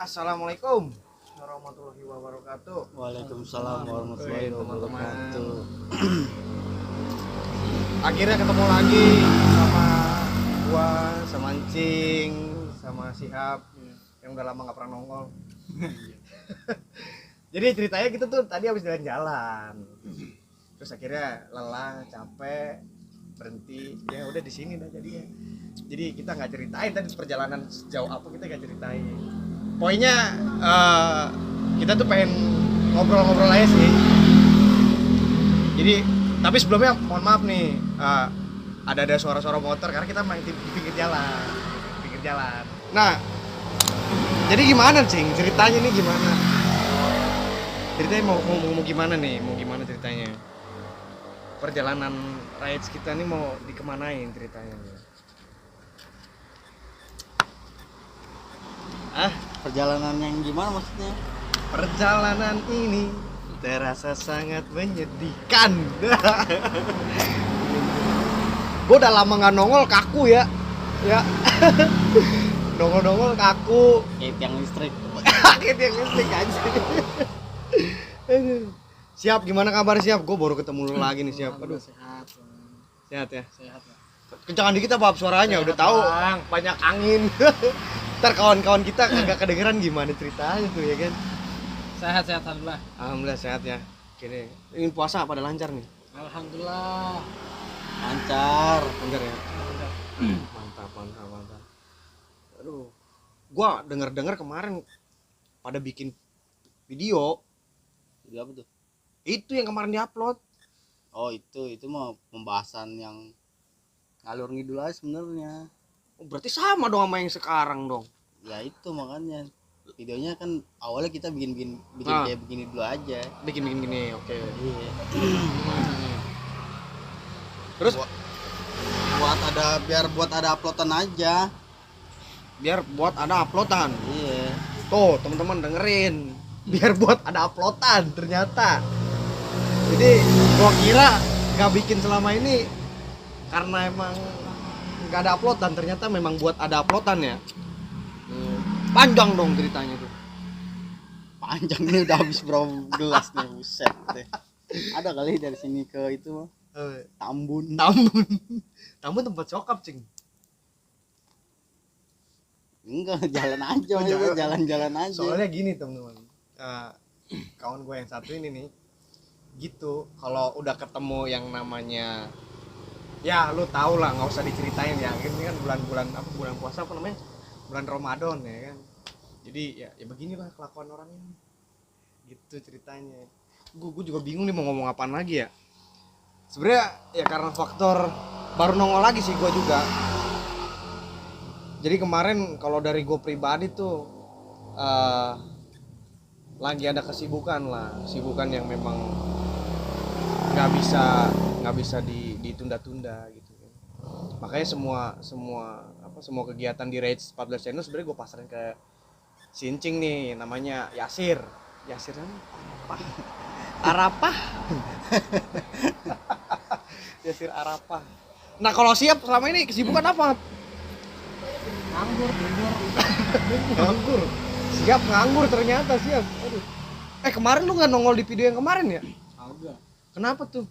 Assalamualaikum warahmatullahi wabarakatuh. Waalaikumsalam warahmatullahi wabarakatuh. Akhirnya ketemu lagi sama gua, sama Encing, sama Sihab yang udah lama gak pernah nongol. Jadi ceritanya kita tuh tadi habis jalan-jalan. Terus akhirnya lelah, capek, berhenti. Ya udah di sini dah jadinya. Jadi kita nggak ceritain tadi perjalanan sejauh apa, kita nggak ceritain. Poinnya kita tuh pengen ngobrol-ngobrol aja sih. Jadi tapi sebelumnya mohon maaf nih, ada suara-suara motor karena kita main di pinggir jalan. Nah, jadi gimana Cing? Ceritanya nih gimana? Ceritanya mau gimana nih? Mau gimana ceritanya? Perjalanan rides kita nih mau dikemanain ceritanya? Perjalanan yang gimana maksudnya? Perjalanan ini terasa sangat menyedihkan. Gue udah lama nggak nongol, kaku ya. Nongol kaku. Kayak tiang listrik. Kayak tiang listrik aja. Siap, gimana kabar Siap? Gue baru ketemu lu lagi nih Siap. Aduh. Sehat ya. Kencangan dikit apa suaranya? Sehat, udah tahu bang. Banyak angin. Ntar kawan-kawan kita kagak kedengeran gimana ceritanya tuh ya kan. Sehat alhamdulillah. Alhamdulillah sehat ya. Oke, ini puasa pada lancar nih. Alhamdulillah. Lancar ya. Mantap. Aduh. Gua dengar kemarin pada bikin video. Video apa tuh? Itu yang kemarin diupload. Oh, itu mah pembahasan yang ngalur ngidul aja sebenarnya. Oh, berarti sama dong sama yang sekarang dong. Ya itu makanya videonya kan awalnya kita bikin kayak begini dulu aja. Bikin gini, oke. Iya. Terus buat ada uploadan aja. Biar buat ada uploadan. Iya. Tuh, teman-teman dengerin. Biar buat ada uploadan ternyata. Jadi gua kira nggak bikin selama ini karena emang nggak ada uploadan, ternyata memang buat ada uploadan ya. Panjang dong ceritanya tuh. Panjang nih, udah habis berapa gelas nih, buset deh. Ada kali dari sini ke itu mah. Tambun Tempat sokap Cing. Enggak, jalan aja, jalan aja. Soalnya gini teman-teman, kawan gue yang satu ini nih, gitu. Kalau udah ketemu yang namanya, ya lu tau lah, nggak usah diceritain ya. Ini kan bulan puasa apa namanya? Bulan Ramadan ya kan. Jadi ya beginilah kelakuan orang ini. Gitu ceritanya. Gue juga bingung nih mau ngomong apaan lagi ya. Sebenarnya ya karena faktor baru nongol lagi sih gue juga. Jadi kemarin kalau dari gue pribadi tuh lagi ada kesibukan yang memang nggak bisa ditunda-tunda gitu. Makanya semua kegiatan di Rage 14 channel sebenarnya gue pasarin ke Sincing nih, namanya Yasir Arapah. Yasir Arapah. Nah kalau Siap selama ini kesibukan apa? Nganggur. Siap nganggur ternyata Siap. Aduh. Kemarin lu nggak nongol di video yang kemarin ya? Agak. Kenapa tuh?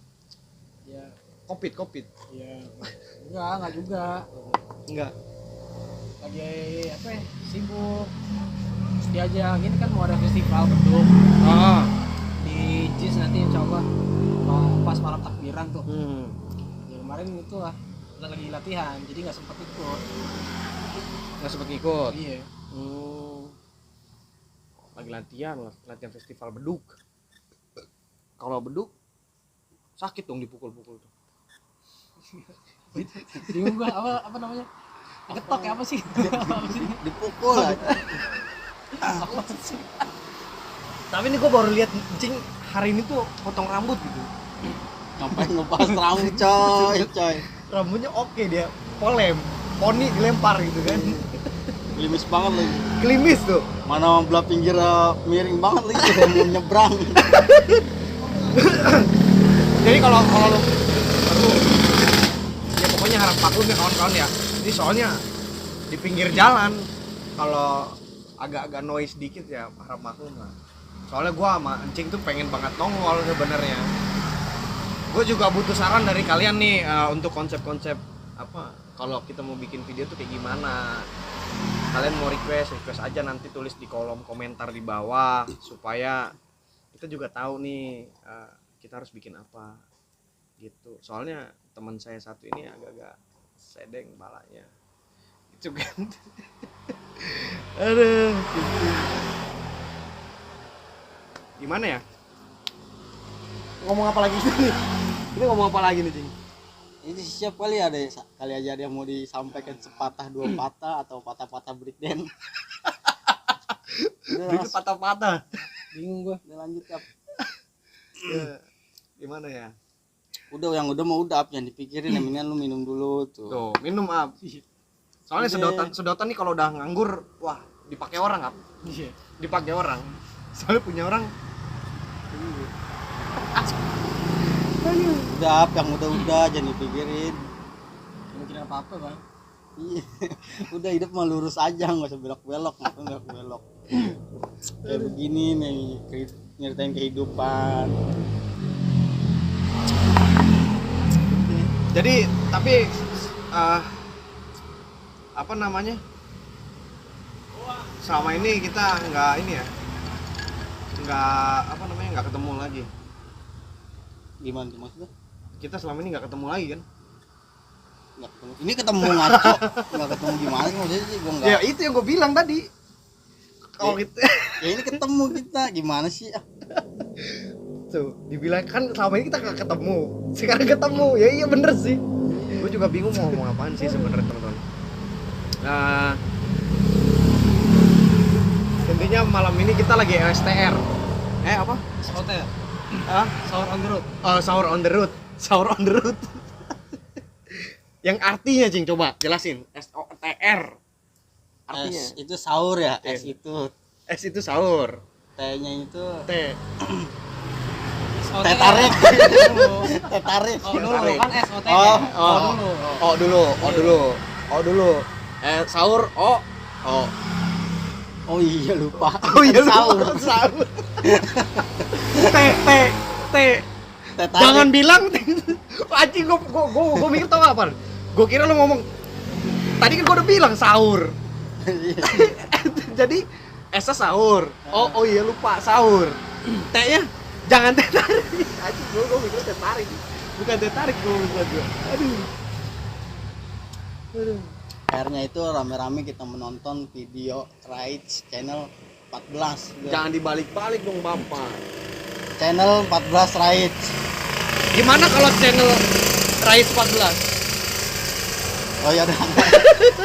Ya. Covid. Ya. Enggak juga. Enggak. Lagi apa ya? Sibuk. Terus diajak gini kan mau ada festival beduk. Di JIS nanti insyaallah mau pas malam takbiran tuh. Ya kemarin itu lah lagi latihan jadi nggak sempat ikut. Iya. Lagi latihan festival beduk. Kalau beduk sakit dong dipukul-pukul tuh. Bingung gua apa namanya? Ketok ya apa sih? Dipukul aja. Apa sih? Tapi ini gua baru lihat Cing hari ini tuh potong rambut gitu. Ngapain ngepas rambut coy. Rambutnya oke dia, poni dilempar gitu kan. Klimis banget lagi. Klimis tuh. Mana belah pinggir miring banget lagi udah mau nyebrang. Jadi kalau lu ya pokoknya harap maklum ya kawan-kawan ya. Jadi soalnya di pinggir jalan kalau agak-agak noise dikit ya harap maklum lah. Soalnya gue sama Encing tuh pengen banget nongol sebenarnya. Gue juga butuh saran dari kalian nih untuk konsep-konsep apa kalau kita mau bikin video tuh kayak gimana. Kalian mau request aja, nanti tulis di kolom komentar di bawah supaya kita juga tahu nih kita harus bikin apa gitu. Soalnya teman saya satu ini agak-agak sedeng balanya itu kan. Aduh gimana ya, ngomong apa lagi nih? Ini ngomong apa lagi nih, Cing? Ini siap kali ada kali aja ada yang mau disampaikan sepatah dua patah atau patah-patah breakdance. Bikin patah-patah. Bingung gua. Udah lanjut Ap. Ya, gimana ya? Udah yang udah mau udah Ap, jangan dipikirin, yang mendingan lu minum dulu tuh. Tuh, minum Ap. Soalnya sedotan nih kalau udah nganggur, wah, dipakai orang Ap. Iya. Dipakai orang. Soalnya punya orang. Udah Ap, yang udah jangan dipikirin. Mungkin apa-apa, Bang. Iya. Udah hidup mah lurus aja, enggak usah belok-belok, ngapain belok-belok. Kayak begini nih, nyeritain kehidupan. Jadi, tapi apa namanya? Selama ini kita nggak ini ya. Nggak ketemu lagi. Gimana tuh maksudnya? Kita selama ini nggak ketemu lagi kan? Nggak ketemu. Ini ketemu ngaco. Nggak ketemu gimana maksudnya sih? Gua nggak. Ya itu yang gue bilang tadi. Kalau kita Ya ini ketemu kita gimana sih? tuh dibilang kan selama ini kita nggak ketemu, sekarang ketemu. Ya iya bener sih. Gue juga bingung mau ngomong apaan sih sebenarnya teman-teman. Intinya malam ini kita lagi STR. Apa? Hotel. Sahur on the road. Sahur on the road. Sahur on the road. Yang artinya Cing, coba jelasin. SOTR. Artinya S itu sahur ya, Iya. S itu S itu sahur. T-nya itu T. Teh tarik. Teh tarik. Oh dulu Tarik. kan SOT. Dulu. Dulu. Sahur O. Oh iya lupa. Oh iya sahur. Sahur. T. Teh tarik. Jangan bilang anjing, gua mikir tau apa? Gua kira lu ngomong tadi kan gua udah bilang sahur. Jadi S-nya sahur. Oh iya lupa sahur. T-nya jangan teh tarik. Anjing gua mikir teh tarik. Bukan teh tarik gua. Aduh. R-nya itu rame-rame kita menonton video Rights channel 14. Jangan dibalik-balik dong Bapak. Channel 14 Rights. Gimana kalau channel Rais 14? Oh ya udah.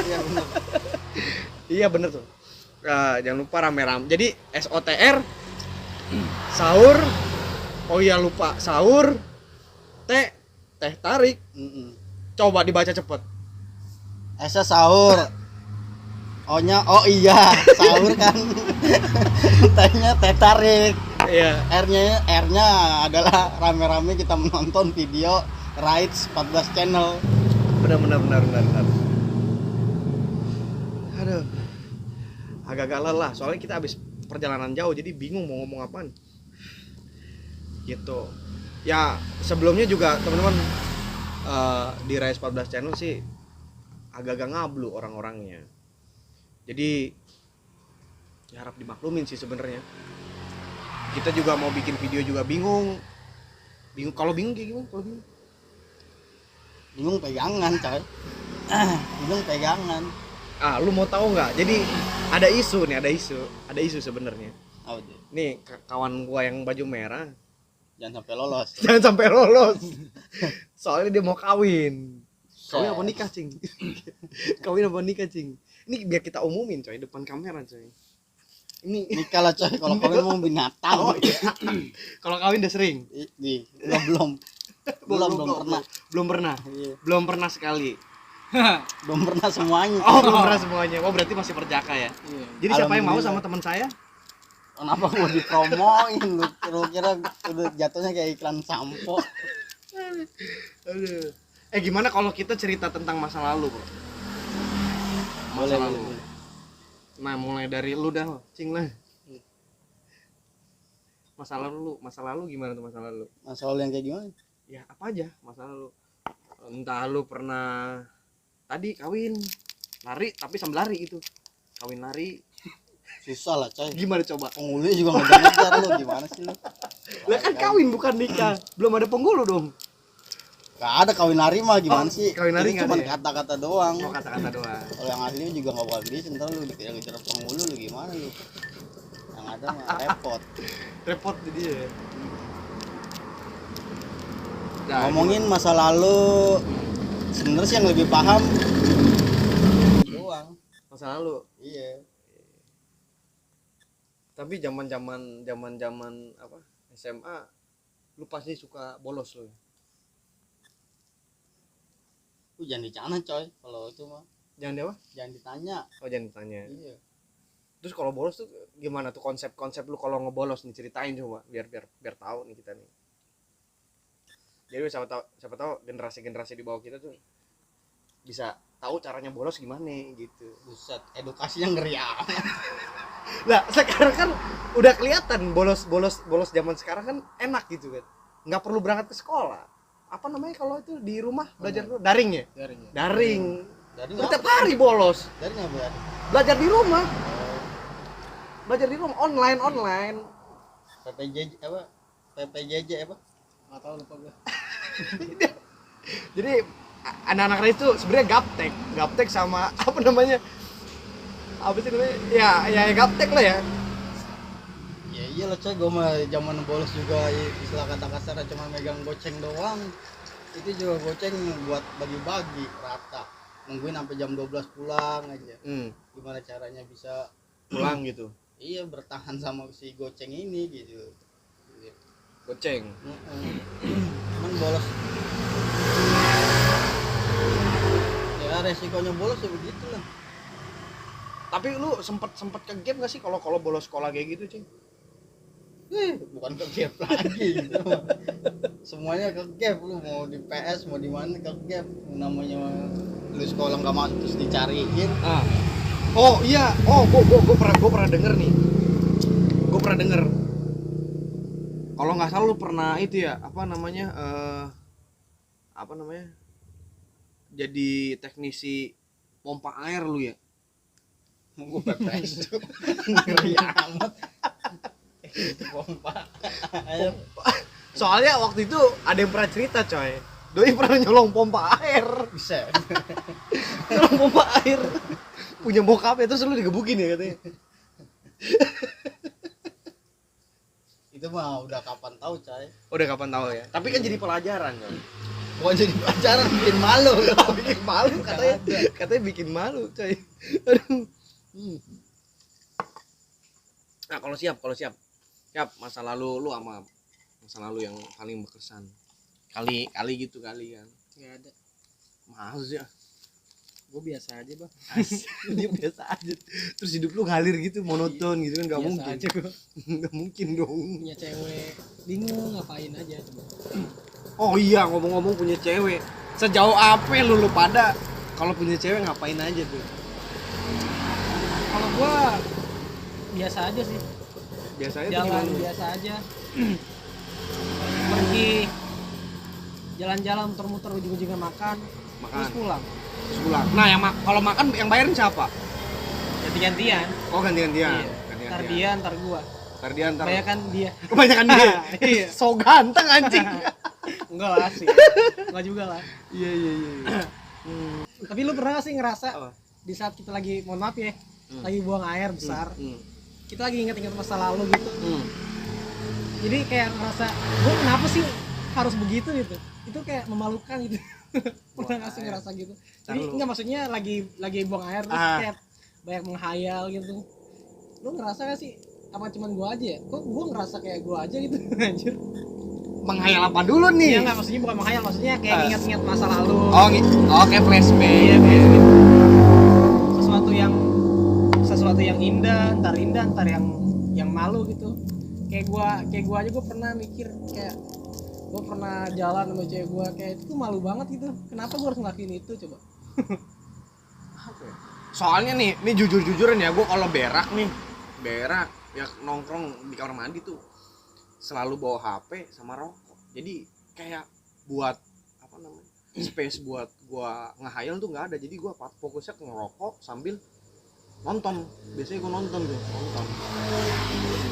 Iya benar. Iya bener tuh. Jangan lupa rame-rame. Jadi SOTR sahur. Oh iya lupa sahur. Teh tarik. Coba dibaca cepet. S-nya sahur. O-nya oh iya, sahur kan. T-nya teh tarik. Iya. R-nya adalah rame-rame kita menonton video Rights 14 channel. Benar. Aduh. Agak-agak lelah soalnya kita habis perjalanan jauh jadi bingung mau ngomong apaan. Gitu. Ya, sebelumnya juga teman-teman di Rights 14 channel sih agak-agak ngablu orang-orangnya. Jadi ya harap dimaklumin sih sebenarnya. Kita juga mau bikin video juga bingung. Kalau bingung kayak gimana? Kalau bingung? Bingung pegangan coy. Bingung pegangan. Lu mau tahu nggak? Jadi ada isu sebenarnya. Oh, iya. Nih kawan gua yang baju merah Jangan sampai lolos. jangan sampai lolos. Soalnya dia mau kawin. Kawin apa nikah, Cing? Kawin apa nikah, Cing? Ini biar kita umumin coy depan kamera coy. Ini Nikah lah coy, kalau kawin mau binatang. oh, iya. Kalau kawin udah sering? Nih, belum pernah. Belum pernah. Iya. Belum pernah sekali. Belum pernah semuanya. Oh, belum pernah semuanya. Oh, berarti masih perjaka ya. Iya. Jadi siapa yang mau Alhamdulillah. sama teman saya? Kenapa mau dipromoin lu kira udah jatuhnya kayak iklan sampo. Aduh. Gimana kalau kita cerita tentang masa lalu, Bro? Boleh, lalu. boleh. Nah, mulai dari lu dah, Cing lah. Masa lalu gimana tuh masa lalu? Masa lalu yang kayak gimana? Ya apa aja masa lalu. Entah lu pernah tadi kawin lari tapi sambil lari itu. Kawin lari. Susah lah coy. Gimana coba? Penghulu juga ngejar-ngejar lu, gimana sih lu? Lah kan kawin bukan nikah. Belum ada penghulu dong. Gak ada kawin lari mah gimana sih? Kawin lari itu nggak cuma ada ya? kata-kata doang. Mau kata-kata doang. Kalau yang asli juga nggak bakal bisa, ntar lu dikejar penghulu lu gimana lu? Yang ada mah repot. Repot jadi ya. Ngomongin masa lalu, sebenarnya sih yang lebih paham doang. masa lalu. Iya. Tapi zaman apa SMA lu pasti suka bolos lu. Lu jangan dicana coy, kalau itu mah. Jangan dia apa? Jangan ditanya. Oh jangan ditanya. Iya. Terus kalau bolos tuh gimana tuh konsep lu kalau ngebolos nih, ceritain coba biar tahu nih kita nih. Jadi siapa tahu generasi di bawah kita tuh bisa tahu caranya bolos gimana gitu. Buset, edukasinya ngeri amat. Nah, sekarang kan udah kelihatan bolos zaman sekarang kan enak gitu kan. Nggak perlu berangkat ke sekolah. Apa namanya kalau itu di rumah belajar daring ya? Daring. Dari Setiap hari bolos. Dari nggak berani. Belajar di rumah. Belajar di rumah online. PPJJ apa? PPJJ apa? Nggak tahu, lupa gue. Jadi anak-anak itu sebenarnya gaptek sama apa namanya? Apa sih namanya? Ya gaptek lah ya. Ya iyalah coy, gue mah zaman bolos juga istilah kata kasar cuma megang goceng doang. Itu juga goceng buat bagi-bagi rata. Nungguin sampai jam 12 pulang aja. Gimana caranya bisa Pulang gitu. iya bertahan sama si goceng ini gitu. Goceng. Cuman bolos. Ya resikonya bolos ya begitulah. Tapi lu sempet ke game gak sih kalau bolos sekolah kayak gitu, Cing? Bukan ke gap lagi gitu. Semuanya ke gap, lu mau di PS mau di mana ke gap. Namanya lu sekolah nggak masuk terus dicariin. Oh iya, gue pernah denger nih. Gue pernah denger. Kalau nggak salah lu pernah itu ya, apa namanya? Jadi teknisi pompa air lu ya? Gue PPS tuh ngeri amat. Pompa. Soalnya waktu itu ada yang pernah cerita coy, doi pernah nyolong pompa air. Bisa. Nyolong pompa air punya bokap itu selalu digebukin ya katanya. Itu mah udah kapan tahu coy. Udah kapan tahu ya, tapi kan jadi pelajaran coy. Bukan jadi pacaran, bikin malu. Bikin malu katanya bikin malu coy. Aduh. Nah kalau siap masa lalu lu sama masa lalu yang paling berkesan kali gitu kali kan. Nggak ada. Masa sih? Gue biasa aja bang. Dia biasa aja. Terus hidup lu ngalir gitu monoton gitu kan, nggak Biasa mungkin aja gue. nggak mungkin dong. Punya cewek bingung ngapain aja coba. Oh iya, ngomong-ngomong punya cewek, sejauh apa lu pada kalau punya cewek ngapain aja tuh? Kalau gue biasa aja sih. Biasanya Jalan biasa aja. Pergi jalan-jalan muter-muter ujung-ujungnya makan. Terus pulang. Nah yang kalau makan yang bayarin siapa? Ganti-gantian. Oh ganti-gantian. Iya. Ntar dia, ntar gua. Kebanyakan dia. Kebanyakan dia. Iya. So ganteng anjing. Enggak lah sih. Enggak juga lah. Iya. Tapi lu pernah gak sih ngerasa Oh. di saat kita lagi, mohon maaf ya, lagi buang air besar, kita lagi inget-inget masa lalu gitu. Jadi kayak ngerasa, gua kenapa sih harus begitu gitu? Itu kayak memalukan gitu. Pernah gak sih ngerasa gitu? Jadi enggak, maksudnya lagi buang air terus kayak banyak menghayal gitu. Lu ngerasa gak sih? Apa cuman gua aja ya? Kok gua ngerasa kayak gua aja gitu anjir. Menghayal apa dulu nih? Iya enggak, maksudnya bukan menghayal, maksudnya kayak ingat-ingat masa lalu. Oh kayak flashback. Iya, kayak gitu. Sesuatu yang indah, ntar yang malu gitu. Kayak gua aja gua pernah mikir kayak gua pernah jalan sama cewek gua kayak itu tuh malu banget gitu. Kenapa gua harus ngelakuin itu coba? Apa ya? Soalnya nih jujur-jujuran ya, gue kalau berak ya nongkrong di kamar mandi tuh selalu bawa HP sama rokok. Jadi kayak buat apa namanya, space buat gua ngehayal tuh nggak ada. Jadi gua fokusnya ke ngerokok sambil nonton. Biasanya gua nonton.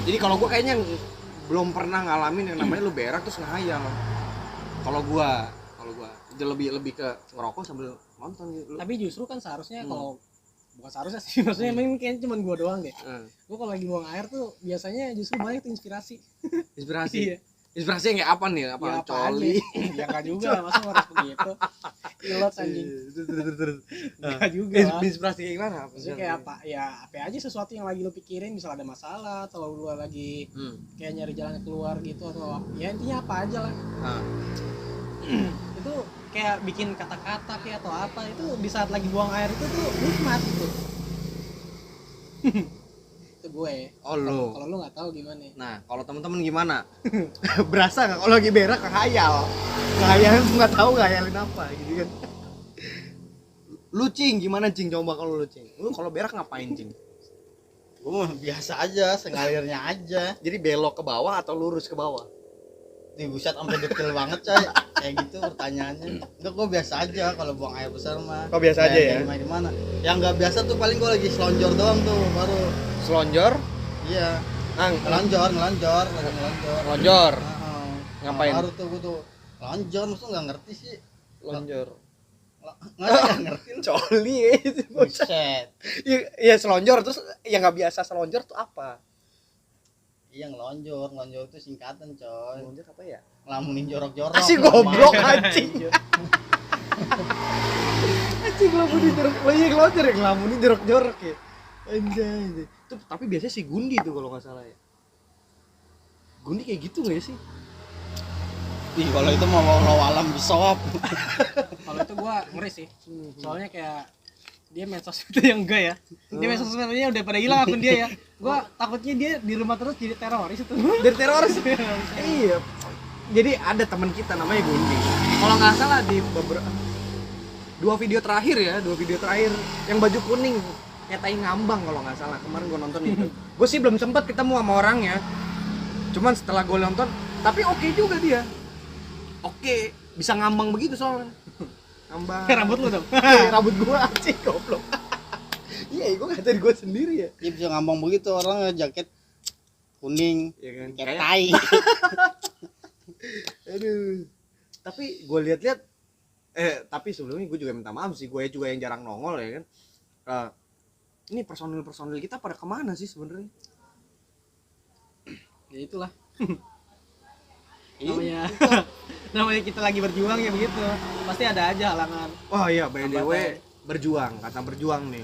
Jadi kalau gua kayaknya belum pernah ngalamin yang namanya lu berak terus ngehayal. Kalau gua lebih ke ngerokok sambil nonton gitu. Tapi justru kan seharusnya kalau bukan seharusnya sih, maksudnya memang kayaknya cuma gua doang deh. Gua kalau lagi buang air tuh biasanya justru banyak tuh inspirasi. Iya. Inspirasi yang kayak apa nih? Apa Ya, coli? Ya enggak juga, masa harus begitu. Ilot anjing. Enggak juga. Inspirasi kayak gimana? Maksudnya kayak apa? Ya apa aja sesuatu yang lagi lu pikirin, misal ada masalah atau lu lagi kayak nyari jalan keluar gitu, atau ya intinya apa aja lah. Itu kayak bikin kata-kata kayak atau apa, itu di saat lagi buang air itu tuh nikmat gitu. Itu gue. Oh lu. Kalau lu nggak tahu gimana? Nah, kalau teman-teman gimana? Berasa nggak kalau lagi berak ngehayal? Ngehayalin tuh nggak tahu ngehayalin apa gitu kan? Lu Cing, gimana Cing? Coba kalau lu Cing. Lu kalau berak ngapain Cing? Gue mah biasa aja, sengalirnya aja. Jadi belok ke bawah atau lurus ke bawah? Di buset sampai detail banget coy. Kayak gitu pertanyaannya. Enggak, gue biasa aja kalau buang air besar mah. Oh, biasa aja ya? Di mana? Yang nggak biasa tuh paling gue lagi selonjor doang tuh baru. Selonjor? Iya. Ngelonjor. Lonjor. Ngapain? Baru tuh gue tuh lonjor, maksud nggak ngerti sih. Lonjor. Nggak ngerti. Coli ya itu. Buset. Iya selonjor, terus yang nggak biasa selonjor tuh apa? Iya ngelonjor itu singkatan coy. Selonjor apa ya? Ngelamunin jorok-jorok. Asik goblok anjing. Anjing ngelamunin jorok. Oh iya ngelonjor ya, ngelamunin jorok-jorok ya. Anjay. Itu tapi biasanya si Gundi tuh kalau nggak salah ya. Gundi kayak gitu nggak sih? Ih, kalau itu mau alam bisawab. Kalau itu gua ngeri sih. Soalnya kayak dia medsos itu yang enggak ya. Dia medsos sebenarnya udah pada hilang akun dia ya. Gua takutnya dia di rumah terus jadi teroris itu. Dari teroris. Iya. Jadi ada teman kita namanya Gundi. Kalau nggak salah di beberapa dua video terakhir yang baju kuning kayak tai ngambang kalau nggak salah. Kemarin gua nonton itu. Gue sih belum sempat ketemu sama orangnya. Cuman setelah gue nonton, tapi oke juga dia. Oke, bisa ngambang begitu soalnya. Ngambang. Kayak rambut lu dong. Rambut gua anjing goblok. Iya, gua ngatain gua sendiri ya. Dia bisa ngambang begitu orang jaket kuning, Iya kan? kayak tai. Aduh. Tapi gua lihat-lihat tapi sebelumnya gua juga minta maaf sih, gua juga yang jarang nongol ya kan. Ini personil kita pada kemana sih sebenarnya? Ya itulah. namanya kita lagi berjuang ya begitu, pasti ada aja halangan. Oh iya, by the way, kata berjuang nih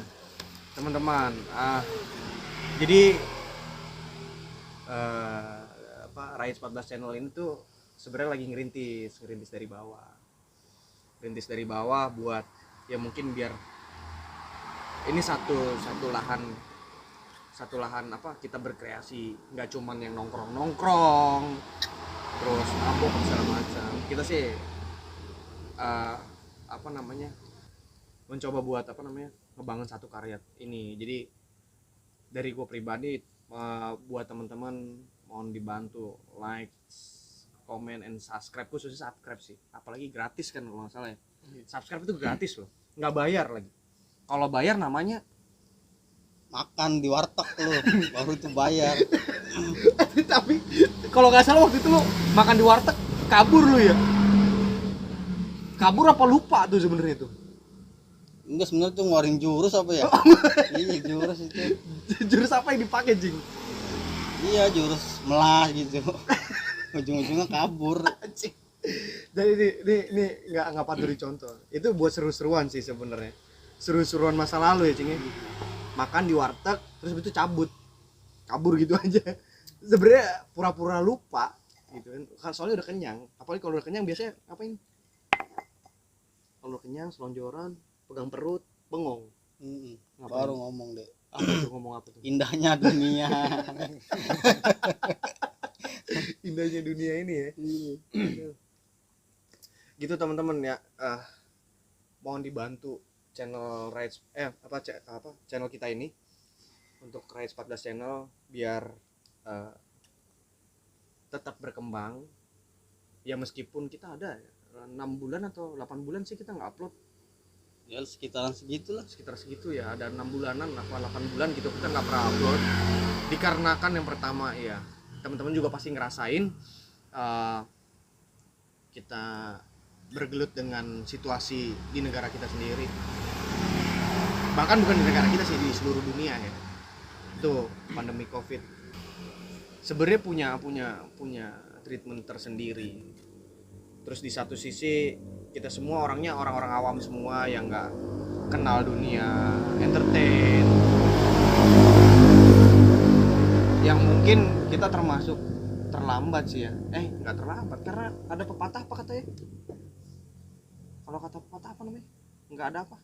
teman-teman. Jadi Rais 14 channel ini tuh sebenarnya lagi ngerintis dari bawah buat ya mungkin biar ini satu lahan apa kita berkreasi, nggak cuman yang nongkrong terus mabok segala macam. Kita sih mencoba buat ngebangun satu karya ini. Jadi dari gue pribadi buat teman-teman mohon dibantu like, comment, and subscribe. Khususnya subscribe sih, apalagi gratis kan kalau nggak salah ya. Subscribe itu gratis loh, nggak bayar lagi. Kalau bayar namanya makan di warteg lu, baru itu bayar. Tapi kalau nggak salah waktu itu lu makan di warteg kabur lu ya. Kabur apa lupa tuh sebenarnya tuh? Enggak, sebenarnya tuh ngeluarin jurus apa ya? Iya, jurus itu. Jurus apa yang dipakai, Jing? Iya, jurus melah gitu. Ujung-ujungnya kabur. Jadi ini nggak patut dicontoh. Itu buat seru-seruan sih sebenarnya. Seru-seruan masa lalu ya, Cing. Makan di warteg terus itu kabur gitu aja. Sebenarnya pura-pura lupa gitu kan. Soalnya udah kenyang. Apalagi kalau udah kenyang biasanya ngapain? Kalau udah kenyang selonjoran, pegang perut, bengong. Baru ngomong deh. Ngomong apa tuh? Indahnya dunia. Indahnya dunia ini ya. Gitu teman-teman ya. Mohon dibantu channel Rides channel kita ini untuk Rides 14 channel biar tetap berkembang ya, meskipun kita ada 6 bulan atau 8 bulan sih kita nggak upload Ya sekitaran segitulah. sekitar segitu ya, ada 6 bulanan apa 8 bulan gitu kita nggak pernah upload, dikarenakan yang pertama ya teman-teman juga pasti ngerasain kita bergelut dengan situasi di negara kita sendiri, bahkan bukan di negara kita sih, di seluruh dunia ya, itu pandemi COVID sebenarnya punya treatment tersendiri. Terus di satu sisi kita semua orangnya orang-orang awam semua yang nggak kenal dunia entertain, yang mungkin kita termasuk terlambat sih ya, nggak terlambat karena ada pepatah apa katanya, kalau kata pepatah apa namanya, nggak ada apa,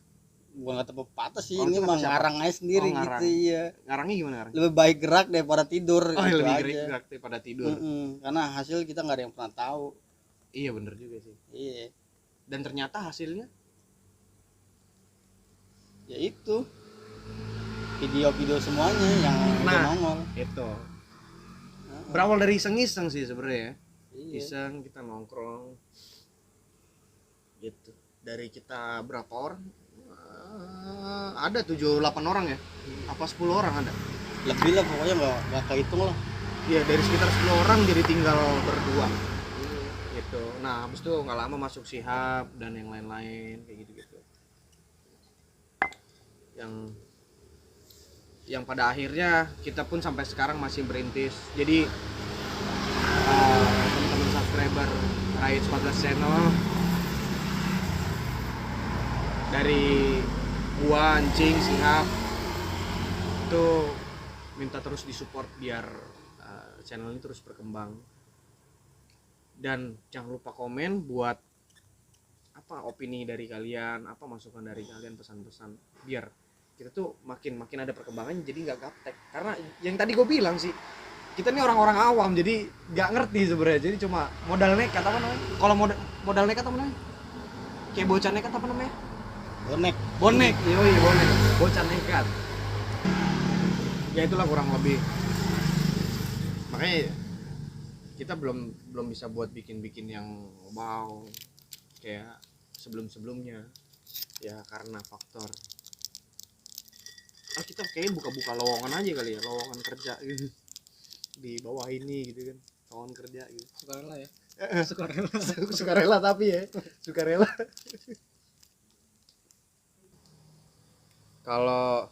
Bukan kata pepatah sih, Oh, ini itu kata mah siapa? ngarang aja sendiri ngarang. gitu ya. Ngarangnya gimana ngarang? Lebih baik gerak daripada tidur gitu Lebih aja. gerak daripada tidur. Karena hasil kita nggak ada yang pernah tahu. Iya bener juga sih. Iya. Dan ternyata hasilnya Ya itu video-video semuanya yang udah nongol. itu berawal dari iseng-iseng sih sebenarnya ya. Iya. Iseng kita nongkrong gitu, dari kita berapa orang, ada 7-8 orang ya, apa 10 orang ada, Lebih lah pokoknya nggak kehitung lah. ya dari sekitar 10 orang jadi tinggal berdua gitu. Nah habis itu nggak lama masuk Shihab dan yang lain-lain kayak gitu-gitu, yang pada akhirnya kita pun sampai sekarang masih berintis. Jadi teman-teman subscriber Rides 14 channel dari gua, Ancing, Shihab itu minta terus disupport biar channel ini terus berkembang. Dan jangan lupa komen buat apa opini dari kalian, apa masukan dari kalian, pesan-pesan biar kita tuh makin ada perkembangan, jadi nggak gaptek. Karena yang tadi gue bilang sih, kita ini orang-orang awam jadi nggak ngerti sebenarnya, jadi cuma modal nekat apa namanya, kalau modal nekat apa namanya, kayak bocah nekat apa namanya, bonek yoi bonek, bocah nekat ya, itulah kurang lebih. Makanya kita belum bisa buat bikin yang wow kayak sebelumnya ya, karena faktor kita kayaknya buka lowongan aja kali ya, lowongan kerja gitu di bawah ini gitu kan, lowongan kerja gitu. Sukarela ya. Sukarela tapi ya sukarela. Kalau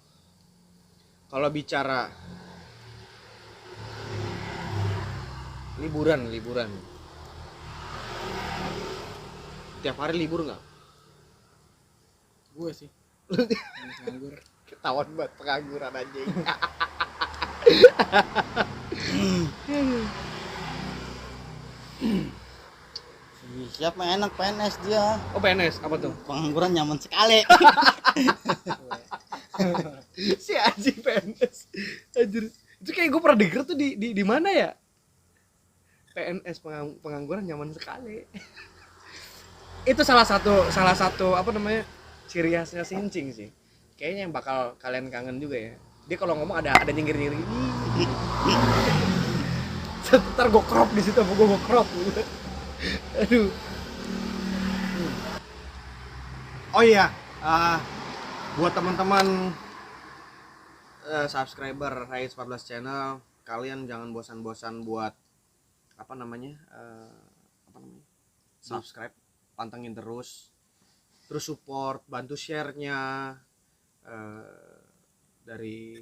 bicara liburan tiap hari libur nggak? Gue sih nganggur. Ketahuan banget pengangguran anjing. Siapa enak PNS dia. Oh PNS apa tuh? Pengangguran nyaman sekali. Si anjing PNS. Anjir. Itu kayak gue pernah denger tuh di mana ya? PNS pengangguran nyaman sekali. Itu salah satu apa namanya? Ciri khasnya Sincing sih. Kayaknya yang bakal kalian kangen juga ya. Dia kalau ngomong ada nyengir-nyengir ini. Ntar gue crop di situ, gue crop. Aduh. Oh iya, buat teman-teman subscriber Rides 14 channel, kalian jangan bosan-bosan buat subscribe, pantengin terus support, bantu share-nya. Dari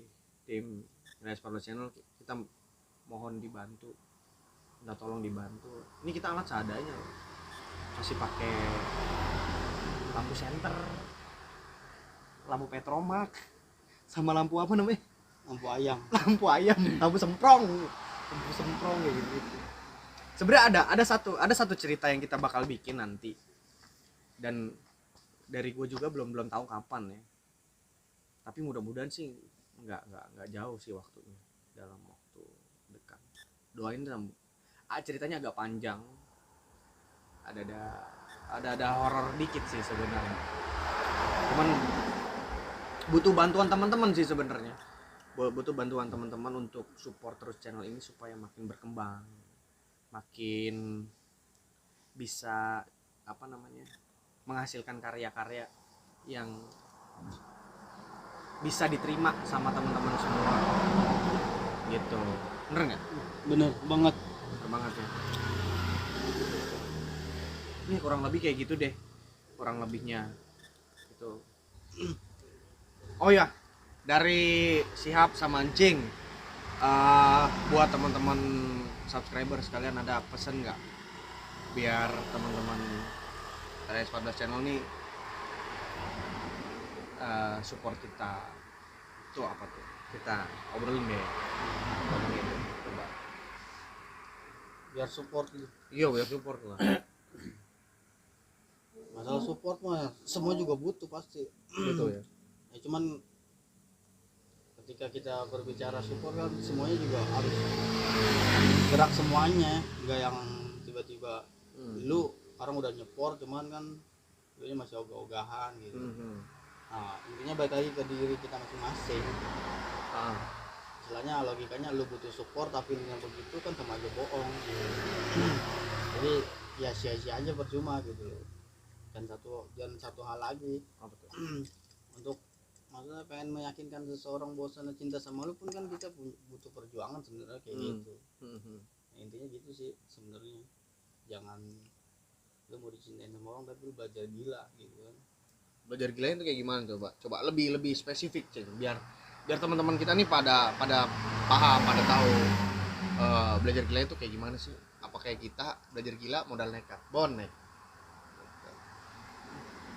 tim Rides 14 channel kita mohon dibantu, minta tolong dibantu. Ini kita alat seadanya, masih pakai lampu senter, lampu petromak, sama lampu apa namanya, lampu ayam, lampu semprong kayak gitu. Sebenarnya ada satu cerita yang kita bakal bikin nanti, dan dari gue juga belum tahu kapan ya, tapi mudah-mudahan sih nggak jauh sih waktunya, dalam waktu dekat. Doain ceritanya agak panjang, ada horor dikit sih sebenarnya, cuman butuh bantuan teman-teman sih sebenarnya. Butuh bantuan teman-teman untuk support terus channel ini supaya makin berkembang, makin bisa apa namanya, menghasilkan karya-karya yang bisa diterima sama teman-teman semua gitu. Bener nggak? Bener banget. Bener banget ya. Ini kurang lebih kayak gitu deh, kurang lebihnya gitu. Oh ya, dari Sihab sama Encing, buat teman-teman subscriber sekalian ada pesan nggak biar teman-teman RS14 channel nih support kita? Itu apa tuh? Kita obrolin deh. Ngomongin deh, coba. Biar support gitu. Iya, biar support lah. Masalah support mah semua juga butuh pasti. Betul ya. Ya cuman ketika kita berbicara support kan semuanya juga harus gerak semuanya, enggak yang tiba-tiba lu orang udah nyeport cuman kan lu masih ogah-ogahan gitu. Nah, intinya balik lagi ke diri kita masing-masing. Istilahnya logikanya lu butuh support tapi yang begitu kan sama aja bohong gitu. Jadi ya sia-sia aja, percuma gitu loh. Dan satu hal lagi, untuk maksudnya pengen meyakinkan seseorang bahwa cinta sama lu pun kan kita butuh perjuangan sebenarnya kayak gitu. Nah, intinya gitu sih sebenarnya. Jangan lu mau dicintain sama orang tapi lu belajar gila gitu kan. Belajar gila itu kayak gimana coba lebih spesifik Ceng, biar teman-teman kita nih pada paham, pada tahu belajar gila itu kayak gimana sih. Apa kayak kita belajar gila modal nekat bonek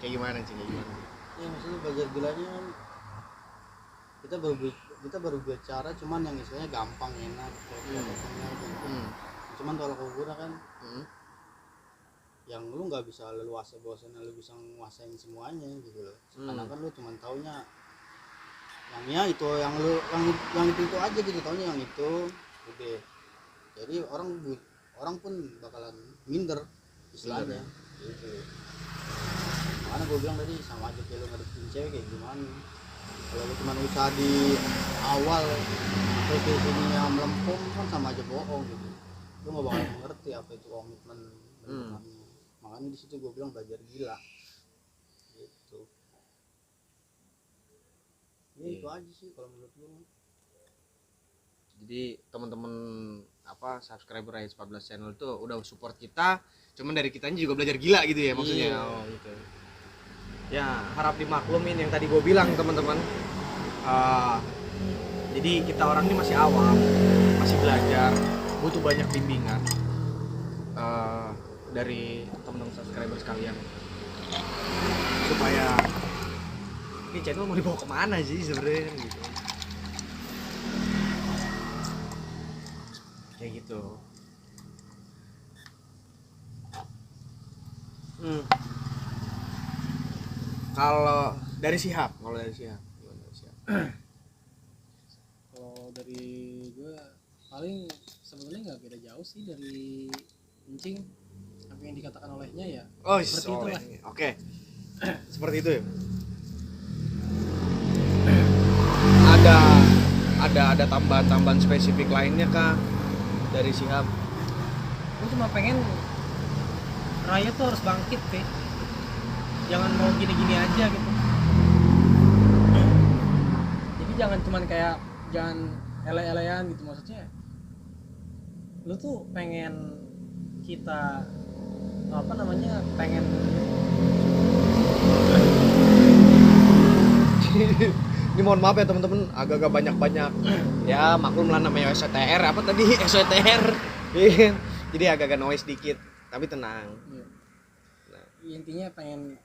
kayak gimana Ceng, kayak gimana Ya maksudnya belajar gilanya kan kita baru bicara cuman yang istilahnya gampang, enak gitu. Cuman kalau kubura kan yang lu nggak bisa leluasa bahwasanya lu bisa nguasain semuanya gitu loh. Karena kan lu cuman taunya yang itu yang itu aja gitu, taunya yang itu udah. Jadi orang pun bakalan minder istilahnya gitu. Makanya gue bilang tadi sama aja kayak lu ngertiin cewek kayak gimana. Kalau lu cuma usaha di awal terus di sini yang melempem kan sama aja bohong gitu. Lu nggak bakal mengerti apa itu komitmen benerannya. Makanya di situ gue bilang belajar gila gitu. Ya itu aja sih kalau menurut gue. Jadi teman-teman subscriber RS14 channel itu udah support kita, cuman dari kitanya juga belajar gila gitu ya maksudnya. Oh gitu ya, harap dimaklumin yang tadi gue bilang teman-teman. Jadi kita orang ini masih awam, masih belajar, butuh banyak bimbingan dari teman-teman subscriber sekalian supaya ini channel mau dibawa kemana sih sebenarnya gitu. Kayak gitu. Kalau dari Sihab, Kalau dari gue paling sebetulnya nggak beda jauh sih dari Encing. Apa yang dikatakan olehnya ya seperti itulah. Oke. Seperti itu ya. Ada tambahan spesifik lainnya kah dari Sihab? Gue cuma pengen Raya tuh harus bangkit, jangan mau gini-gini aja gitu. Jadi jangan cuman kayak jangan ele-elean gitu, maksudnya lu tuh pengen kita pengen Ini mohon maaf ya teman-teman, agak-agak banyak ya, maklum lah namanya SOTR SOTR. Jadi agak-agak noise dikit, tapi tenang. Nah, intinya pengen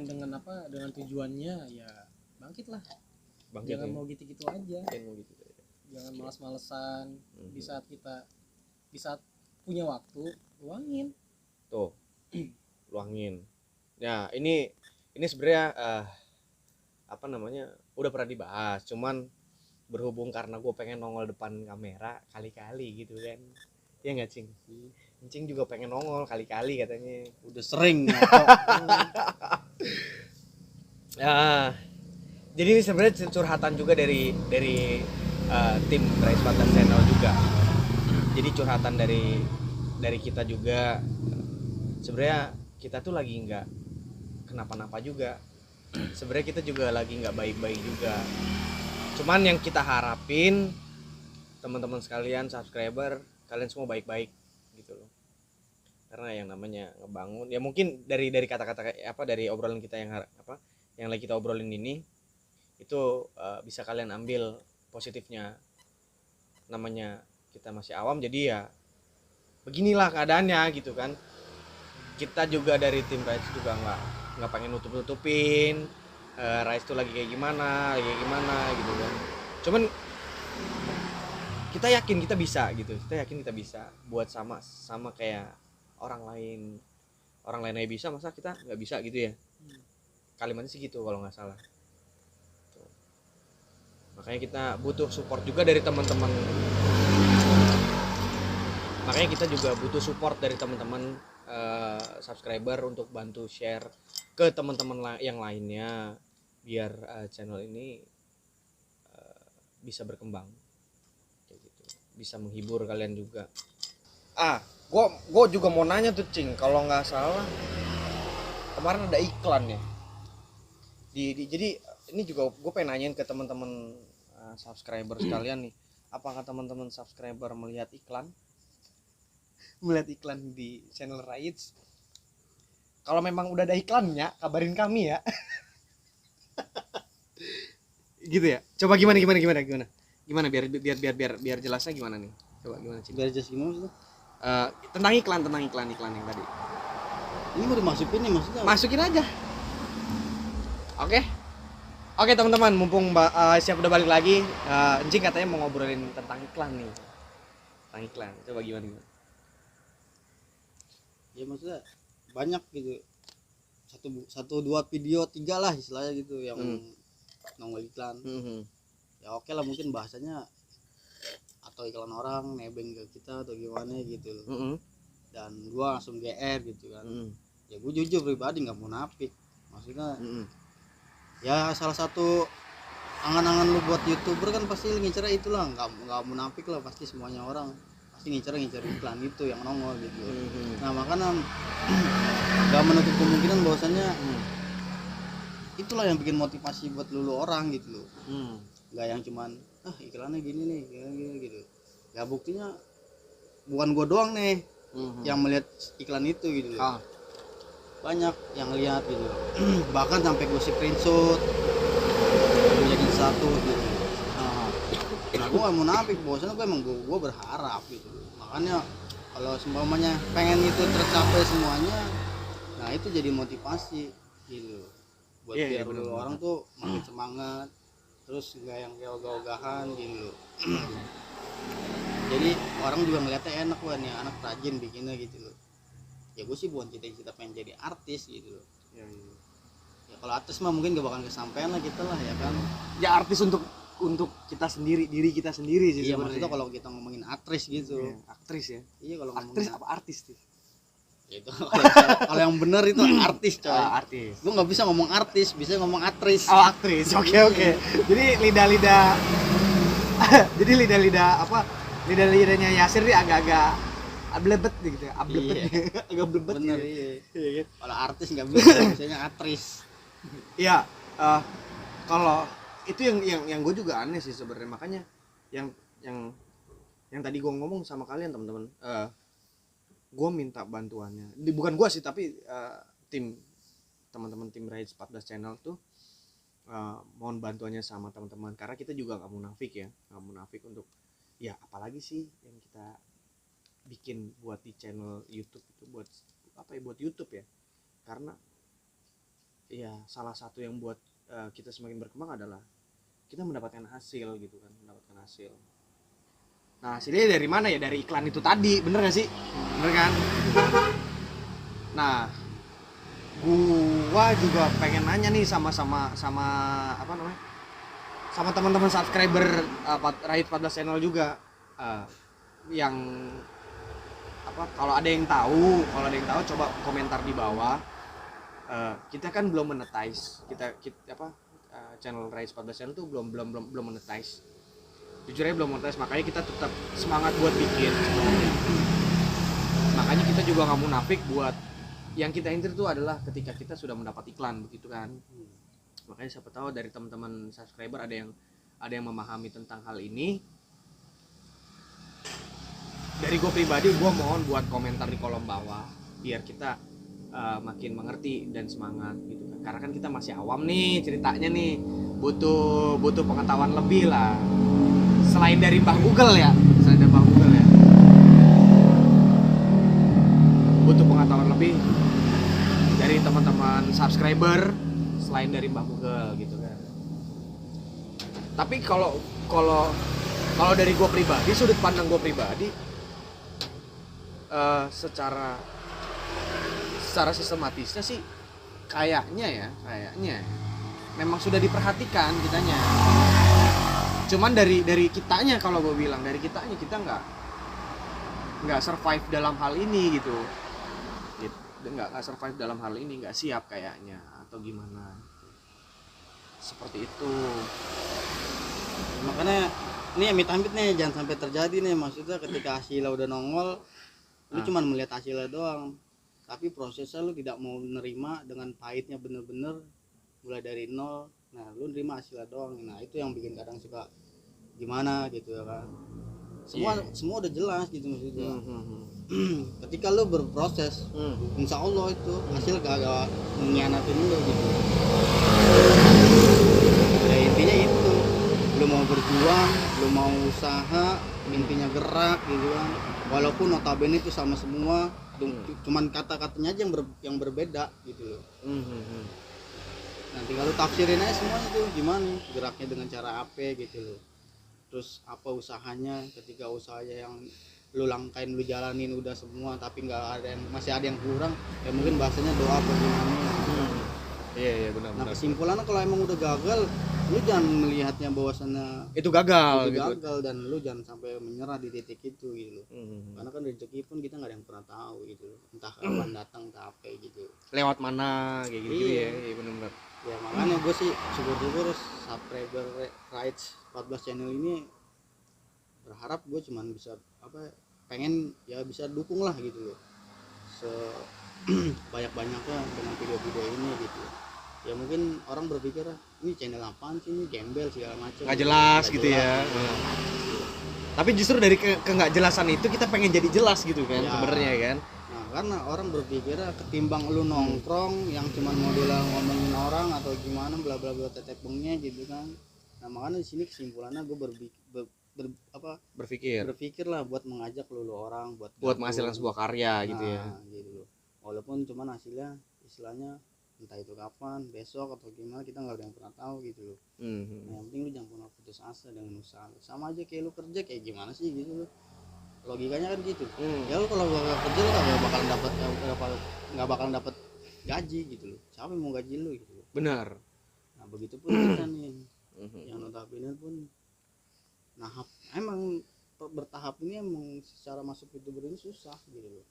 dengan tujuannya ya bangkit lah. Jangan mau gitu-gitu aja. Jangan malas-malesan. Di saat punya waktu luangin. Tuh. Luangin. Ya, ini sebenarnya udah pernah dibahas, cuman berhubung karena gue pengen nongol depan kamera kali-kali gitu kan. Ya nggak Cing? Cing juga pengen nongol kali-kali katanya. Udah sering. Ya. Jadi ini sebenarnya curhatan juga dari tim Rise 14 Channel juga. Jadi curhatan dari kita juga. Sebenarnya kita tuh lagi nggak kenapa-napa juga. Sebenarnya kita juga lagi nggak baik-baik juga. Cuman yang kita harapin teman-teman sekalian, subscriber, kalian semua baik-baik gitu loh. Karena yang namanya ngebangun, ya mungkin dari kata-kata dari obrolan kita yang lagi kita obrolin ini itu bisa kalian ambil positifnya. Namanya kita masih awam, jadi ya beginilah keadaannya gitu kan. Kita juga dari tim Rise juga nggak pengen nutup-nutupin Rise tuh lagi kayak gimana gitu kan. Cuman kita yakin kita bisa gitu, kita yakin kita bisa buat sama kayak orang lain aja bisa, masa kita nggak bisa gitu ya. Kalimatnya sih gitu kalau nggak salah. Tuh. Makanya kita butuh support juga dari teman-teman. Makanya kita juga butuh support dari teman-teman subscriber untuk bantu share ke teman-teman yang lainnya biar channel ini bisa berkembang. Bisa menghibur kalian juga. Gue juga mau nanya tuh Cing, kalau nggak salah kemarin ada iklan ya. Jadi ini juga gue pengen nanyain ke teman-teman subscriber sekalian nih, apakah teman-teman subscriber melihat iklan di channel Rise? Kalau memang udah ada iklannya, kabarin kami ya. Gitu ya. Coba gimana biar jelasnya gimana nih? Coba gimana Cing? Biar jelas gimana maksudnya? Tentang iklan yang tadi. Ini mau dimasukin nih maksudnya? Masukin aja. Oke teman-teman, mumpung siap udah balik lagi, Encing katanya mau ngobrolin tentang iklan nih. Tentang iklan. Coba gimana? Ya maksudnya banyak gitu. Satu dua video, 3 lah istilahnya gitu yang nongol iklan. Ya oke lah, mungkin bahasanya atau iklan orang nebeng ke kita atau gimana gitu loh. Dan gua langsung GR gitu kan. Ya gua jujur pribadi nggak munafik, maksudnya ya salah satu angan-angan lu buat YouTuber kan pasti ngincernya itulah, nggak munafik lah, pasti semuanya orang pasti ngincer iklan itu yang nongol gitu. Nah makanya nggak menutup kemungkinan bahwasannya itulah yang bikin motivasi buat lu orang gitu loh. Nggak yang cuman iklannya gini nih gini gitu. Ya buktinya bukan gua doang nih yang melihat iklan itu gitu loh. Banyak yang lihat gitu. Bahkan sampai gua screenshot jadi satu gitu. Nah gua nggak munafik, bahwasanya gua berharap gitu. Makanya kalau seumpamanya pengen itu tercapai semuanya, nah itu jadi motivasi gitu buat biar orang tuh makin semangat, terus nggak yang ogah-ogahan gitu. Jadi orang juga ngeliatnya enak, wah nih anak rajin bikinnya gitu loh. Ya gue sih bukan cita-cita pengen jadi artis gitu loh. Ya kalau artis mah mungkin gak bakal kesampaian lah kita lah ya kan. Ya artis untuk kita sendiri, diri kita sendiri sih. Iya maksudnya kalau kita ngomongin aktris gitu. Iya, aktris ya. Iya kalau aktris apa artis tuh? Itu kalau yang benar itu artis coy. Artis. Gue nggak bisa ngomong artis, bisa ngomong aktris. Oh aktris, oke. Jadi lidah-lidahnya Yasir nih agak-agak ablebet gitu ya, agak blebet. Bener gitu. iya. Kalau artis nggak bisa, biasanya aktris. Iya, kalau itu yang gue juga aneh sih sebenarnya, makanya yang tadi gue ngomong sama kalian teman-teman, gue minta bantuannya, bukan gue sih tapi teman-teman tim Rise 14 Channel tuh mohon bantuannya sama teman-teman, karena kita juga nggak munafik untuk ya apalagi sih yang kita bikin buat di channel YouTube itu buat YouTube ya, karena ya salah satu yang buat kita semakin berkembang adalah kita mendapatkan hasil gitu kan, Nah hasilnya dari mana ya? Dari iklan itu tadi, bener gak sih? Bener kan? Nah, gua juga pengen nanya nih sama apa namanya? Sama teman-teman subscriber Rise 14 Channel juga, yang apa? Kalau ada yang tahu coba komentar di bawah. Kita kan belum monetize, channel Rise 14 channel tuh belum monetize. Jujur aja belum monetize, makanya kita tetap semangat buat bikin sebenarnya. Makanya kita juga nggak munafik buat yang kita intir tuh adalah ketika kita sudah mendapat iklan begitu kan. Makanya siapa tahu dari teman-teman subscriber ada yang memahami tentang hal ini. Dari gue pribadi, gue mohon buat komentar di kolom bawah biar kita makin mengerti dan semangat gitu kan. Karena kan kita masih awam nih ceritanya nih, butuh pengetahuan lebih lah. Selain dari Mbah Google ya, butuh pengetahuan lebih dari teman-teman subscriber selain dari Mbah Google gitu kan. Tapi kalau dari gue pribadi, sudut pandang gue pribadi, secara sistematisnya sih kayaknya memang sudah diperhatikan kitanya. Cuman dari kitanya, kalau gue bilang dari kitanya, kita nggak survive dalam hal ini gitu, nggak survive dalam hal ini, nggak siap kayaknya atau gimana, seperti itu. Makanya ini amit-amit nih jangan sampai terjadi nih, maksudnya ketika hasilnya udah nongol lu cuman melihat hasilnya doang, tapi prosesnya lu tidak mau menerima dengan pahitnya bener-bener mulai dari nol. Nah lu nerima hasilnya doang, nah itu yang bikin kadang suka gimana gitu ya kan. Semua udah jelas gitu maksudnya. Ketika lu berproses, insya Allah itu hasil kagak mengkhianatin lu gitu. Ya intinya itu, lu mau berjuang, lu mau usaha, intinya gerak gitu kan. Walaupun notabene itu sama semua, cuman kata-katanya aja yang berbeda gitu loh. Nanti kalau tafsirin aja semuanya tuh gimana geraknya dengan cara apa gitu loh. Terus apa usahanya, ketika usahanya yang lu langkain, lu jalanin udah semua tapi masih ada yang kurang, ya mungkin bahasanya doa apa gimana gitu. Iya benar. Nah kesimpulannya kalau emang udah gagal, lu jangan melihatnya bahwasannya itu gagal dan lu jangan sampai menyerah di titik itu gitu loh. Karena kan rezeki pun kita nggak ada yang pernah tahu gitu loh, entah kapan datang entah apa gitu, lewat mana kayak gitu. Iya benar. Ya makanya gue sih syukur subscriber Rights 14 channel ini berharap gue cuman bisa pengen ya bisa dukung lah gitu loh sebanyak-banyaknya dengan video-video ini gitu. Ya mungkin orang berpikir ini channel apaan sih, ini gembel segala macam, nggak jelas gitu ya. Tapi justru dari nggak jelasan itu kita pengen jadi jelas gitu kan ya, sebenarnya kan. Nah karena orang berpikir ketimbang lu nongkrong yang cuman modelan ngomongin orang atau gimana bla bla bla tetepungnya gitu kan. Nah makanya di sini kesimpulannya gue berpikir lah buat mengajak lu orang buat menghasilkan sebuah karya gitu ya. Gitu loh. Walaupun cuman hasilnya istilahnya entah itu kapan, besok atau gimana, kita nggak ada yang pernah tahu gitu loh. Yang penting lu jangan pernah putus asa dengan usaha. Sama aja kayak lu kerja kayak gimana sih gitu loh. Logikanya kan gitu. Ya lu kalau gak kerja lu nggak bakalan dapat gaji gitu loh. Siapa yang mau gaji lu gitu loh. Benar. Nah begitu pun kita nih yang notabene pun emang bertahap ini emang secara masuk YouTuber ini susah gitu loh.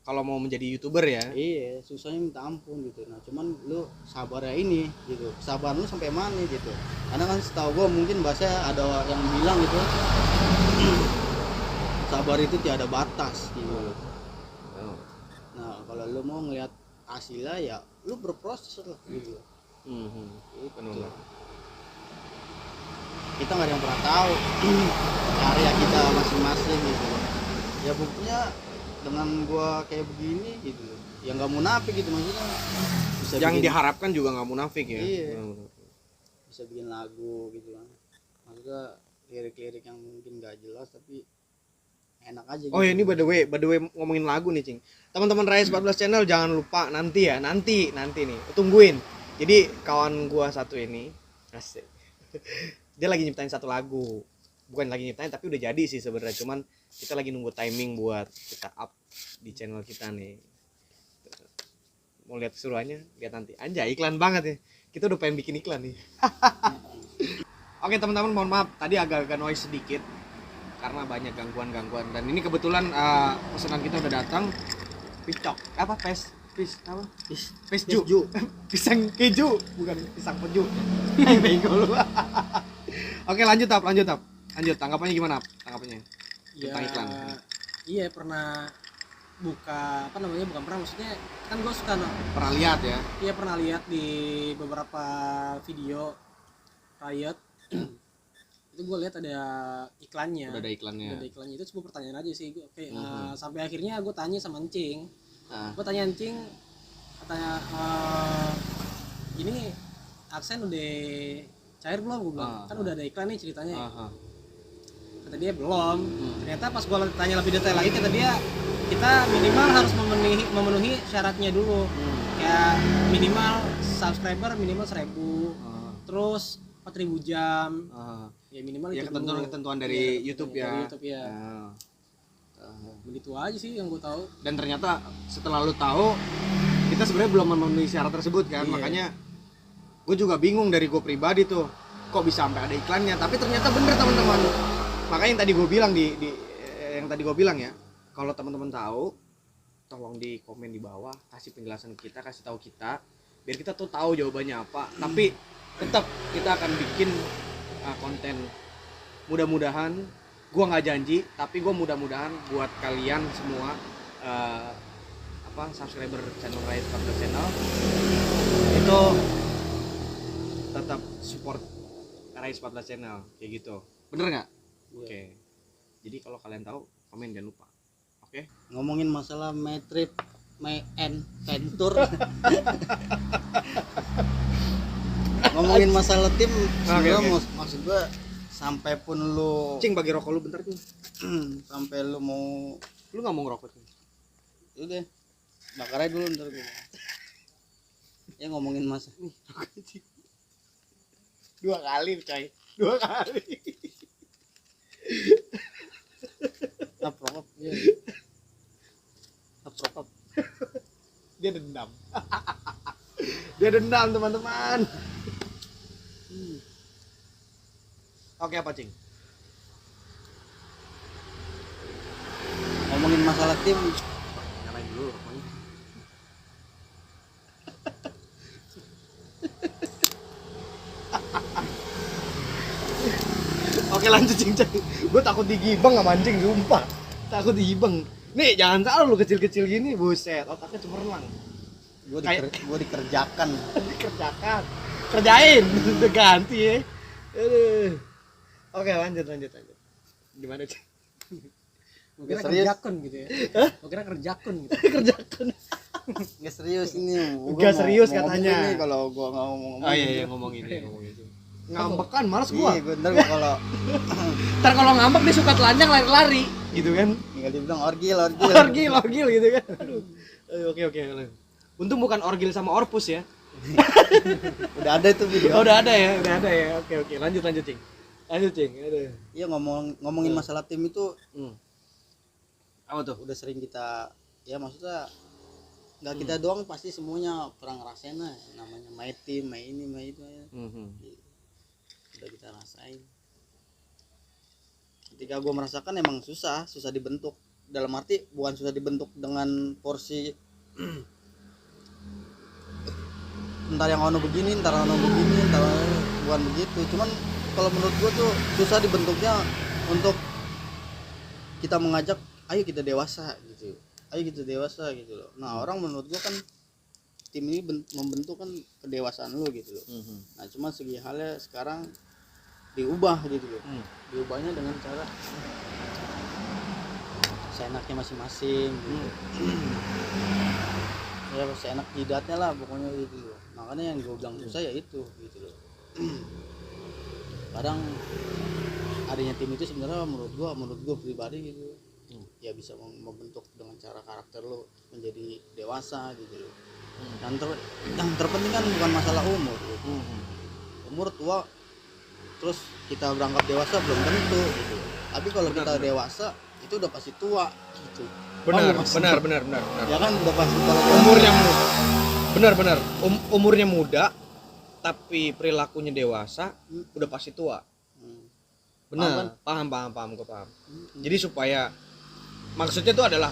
Kalau mau menjadi YouTuber ya, iya susahnya minta ampun gitu. Nah cuman lu sabar ya ini gitu, sabar lu sampai mana gitu. Karena kan setahu gua mungkin bahasa ada yang bilang gitu sabar itu tiada batas gitu. Nah kalau lu mau ngelihat hasilnya ya lu berproses lah gitu. Itu. Kita nggak ada yang pernah tahu karya kita masing-masing gitu. Ya buktinya dengan gua kayak begini gitu, ya nggak munafik gitu maksudnya. Yang diharapkan juga nggak munafik ya. Iya. Bisa bikin lagu gitu kan. Maksudnya lirik-lirik yang mungkin nggak jelas tapi enak aja. Oh ya ini by the way ngomongin lagu nih Cing. Teman-teman Rise 14 channel jangan lupa nanti nih tungguin. Jadi kawan gua satu ini asik. Dia lagi nyiptain satu lagu. Bukan lagi nyiptain tapi udah jadi sih sebenarnya, cuman kita lagi nunggu timing buat kita up di channel kita nih. Mau lihat keseruannya, lihat nanti. Anjay, iklan banget ya. Kita udah pengen bikin iklan nih. Oke teman-teman, mohon maaf tadi agak-agak noise sedikit karena banyak gangguan dan ini kebetulan pesanan kita udah datang. apa? Pisju. Pisju. Pisang keju, bukan pisang peju. Bego lu. Oke, lanjut Tap. Lanjut, tanggapannya gimana? Tanggapannya Ya, tentang iklan. iya pernah bukan pernah, maksudnya kan gue suka Pernah lihat ya? iya pernah lihat di beberapa video Riot. Itu gue lihat ada iklannya. Udah ada iklannya. Udah ada iklannya. Itu sebuah pertanyaan aja sih. Oke, sampai akhirnya gue tanya sama Encing. Gue tanya Encing, katanya ini aksen udah cair belum? Gue bilang kan udah ada iklan nih ceritanya. Kata dia belum. Ternyata pas gue tanya lebih detail lagi, kata dia kita minimal harus memenuhi syaratnya dulu. Kayak minimal subscriber minimal 1000, terus 4000 jam. Ya minimal Ya itu ketentuan dari ya, YouTube dari ya. YouTube ya. Begitu aja sih yang gue tahu. Dan ternyata setelah lu tahu, kita sebenarnya belum memenuhi syarat tersebut kan. Iya. Makanya gue juga bingung dari gue pribadi tuh, kok bisa sampai ada iklannya. Tapi ternyata bener teman-teman. Makanya yang tadi gue bilang yang tadi gue bilang ya, kalau teman-teman tahu, tolong di komen di bawah, kasih penjelasan kita, kasih tahu kita, biar kita tuh tahu jawabannya apa. Tapi tetap kita akan bikin konten. Mudah-mudahan, gue nggak janji, tapi gue mudah-mudahan buat kalian semua subscriber channel Riot 14 Channel itu tetap support Riot 14 Channel kayak gitu. Bener nggak? Oke. Jadi kalau kalian tahu, komen jangan lupa. Oke. Ngomongin masalah my trip, my adventure. Ngomongin masalah tim, sebenarnya maksud gua sampai pun lu Cing, bagi rokok lu bentar tuh. sampai lu mau Lu nggak mau ngerokok tuh? udah bakar aja dulu ntar gua. Ya ngomongin masa 2 kali, coy. 2 kali. rokok. Iya. Rokok. Dia dendam. Dia dendam, teman-teman. Oke, apa, Cing? Ngomongin masalah tim, Nyalain dulu rokoknya. Oke, lanjut, Cing. Gue takut digibeng sama anjing, sumpah. Takut digibeng. Nih, jangan salah lu kecil-kecil gini, buset. Otaknya cemerlang. gua dikerjakan. Dikerjakan. Kerjain, udah ganti ya. Aduh. Oke, lanjut. Gimana, Cing? Gue kira Serius? kerjakun gitu ya. Gue kira kerjakun gitu. Kerjakan. Nggak serius ini. Nggak serius katanya. Ini kalau gua nggak ngomong. Oh iya, ngomong ini. Ngambek kan, males gua. Iya, ntar gua kalau Ntar kalau ngambek dia suka telanjang lari-lari gitu kan. tinggal dibilang orgil. Orgil gitu kan. Aduh. Oke. Untung bukan orgil sama orpus ya. Udah ada itu video. Oh, udah ada ya. Oke. Lanjut, Cing. Aduh. Iya ngomongin masalah tim itu Apa tuh? udah sering kita, ya maksudnya nggak kita doang, pasti semuanya pernah ngerasain lah namanya my team, my ini, my itu ya. Udah kita rasain. Ketika gue merasakan emang susah dibentuk, dalam arti bukan susah dibentuk dengan porsi ntar yang ono begini, ntar bukan begitu. Cuman kalau menurut gue tuh susah dibentuknya untuk kita mengajak ayo kita dewasa gitu loh. Nah orang menurut gue kan tim ini membentuk kan kedewasaan lo gitu loh. Nah cuman segi halnya sekarang diubah gitu loh. Diubahnya dengan cara seenaknya masing-masing gitu. Ya seenak jidatnya lah pokoknya gitu loh. Makanya yang gue bilang susah ya itu gitu loh. Kadang adanya tim itu sebenarnya menurut gua pribadi gitu ya bisa membentuk dengan cara karakter lo menjadi dewasa gitu loh. Yang terpenting kan bukan masalah umur gitu. Umur tua terus kita berangkat dewasa belum tentu gitu. Tapi kalau kita dewasa itu udah pasti tua gitu. Benar. Ya kan udah pasti kalau Umurnya muda. Benar. Umurnya muda tapi perilakunya dewasa, udah pasti tua. Benar. Paham gue paham. Jadi supaya maksudnya itu adalah